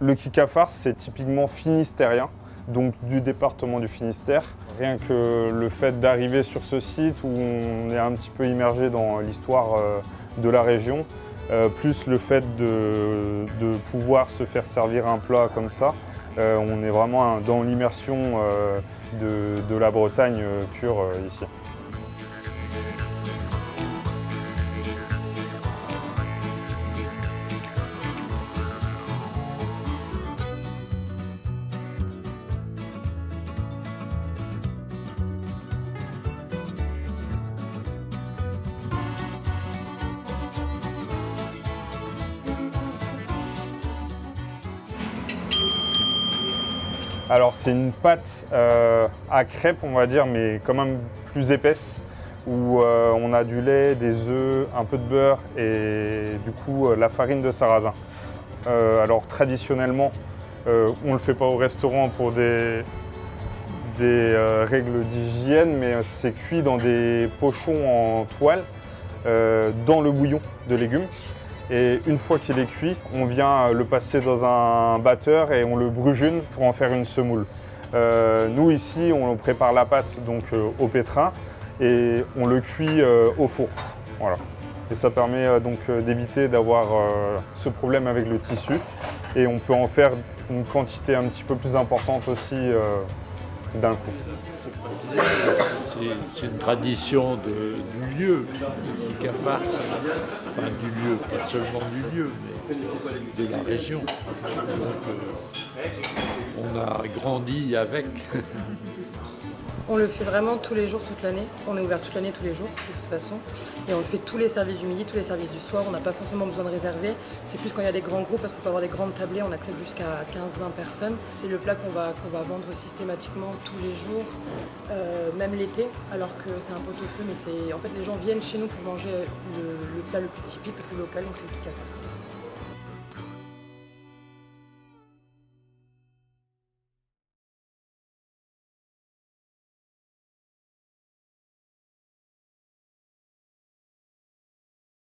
Le kika farce, c'est typiquement finistérien, donc du département du Finistère. Rien que le fait d'arriver sur ce site où on est un petit peu immergé dans l'histoire de la région, plus le fait de pouvoir se faire servir un plat comme ça, on est vraiment dans l'immersion de la Bretagne pure ici. Alors c'est une pâte à crêpes, on va dire, mais quand même plus épaisse, où on a du lait, des œufs, un peu de beurre et du coup la farine de sarrasin. Alors traditionnellement, on ne le fait pas au restaurant pour des règles d'hygiène, mais c'est cuit dans des pochons en toile, dans le bouillon de légumes. Et une fois qu'il est cuit, on vient le passer dans un batteur et on le brugine pour en faire une semoule. Nous ici, on prépare la pâte donc, au pétrin et on le cuit au four. Voilà. Et ça permet donc d'éviter d'avoir ce problème avec le tissu. Et on peut en faire une quantité un petit peu plus importante aussi d'un coup. C'est une tradition du lieu, du kika farce, enfin du lieu, pas seulement du lieu, mais de la région. Donc on a grandi avec. On le fait vraiment tous les jours, toute l'année. On est ouvert toute l'année, tous les jours, de toute façon. Et on le fait tous les services du midi, tous les services du soir. On n'a pas forcément besoin de réserver. C'est plus quand il y a des grands groupes, parce qu'on peut avoir des grandes tablées, on accepte jusqu'à 15-20 personnes. C'est le plat qu'on va vendre systématiquement tous les jours, même l'été, alors que c'est un pot-au-feu. Mais en fait, les gens viennent chez nous pour manger le plat le plus typique, le plus local, donc c'est le kika farce.